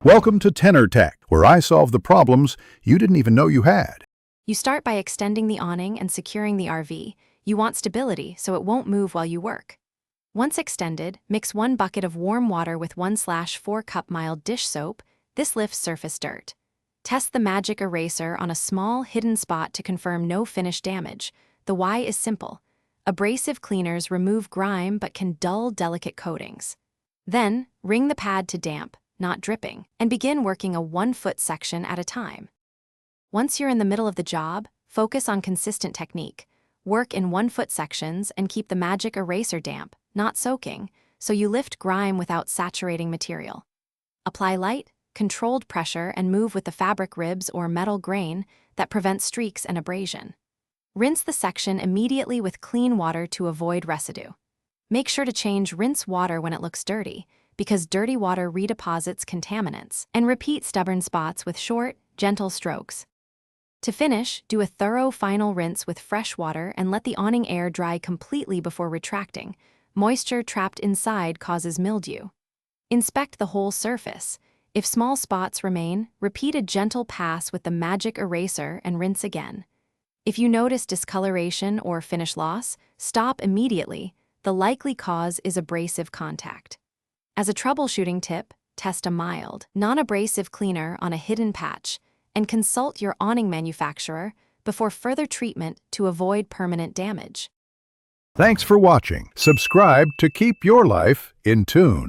Welcome to Tenor Tech, where I solve the problems you didn't even know you had. You start by extending the awning and securing the RV. You want stability so it won't move while you work. Once extended, mix 1 bucket of warm water with 1/4 cup mild dish soap. This lifts surface dirt. Test the magic eraser on a small, hidden spot to confirm no finish damage. The why is simple. Abrasive cleaners remove grime but can dull delicate coatings. Then, wring the pad to damp, not dripping, and begin working a 1-foot section at a time. Once you're in the middle of the job, focus on consistent technique. Work in 1-foot sections and keep the magic eraser damp, not soaking, so you lift grime without saturating material. Apply light, controlled pressure and move with the fabric ribs or metal grain that prevents streaks and abrasion. Rinse the section immediately with clean water to avoid residue. Make sure to change rinse water when it looks dirty, because dirty water redeposits contaminants, and repeat stubborn spots with short, gentle strokes. To finish, do a thorough final rinse with fresh water and let the awning air dry completely before retracting. Moisture trapped inside causes mildew. Inspect the whole surface. If small spots remain, repeat a gentle pass with the magic eraser and rinse again. If you notice discoloration or finish loss, stop immediately. The likely cause is abrasive contact. As a troubleshooting tip, test a mild, non-abrasive cleaner on a hidden patch and consult your awning manufacturer before further treatment to avoid permanent damage. Thanks for watching. Subscribe to keep your life in tune.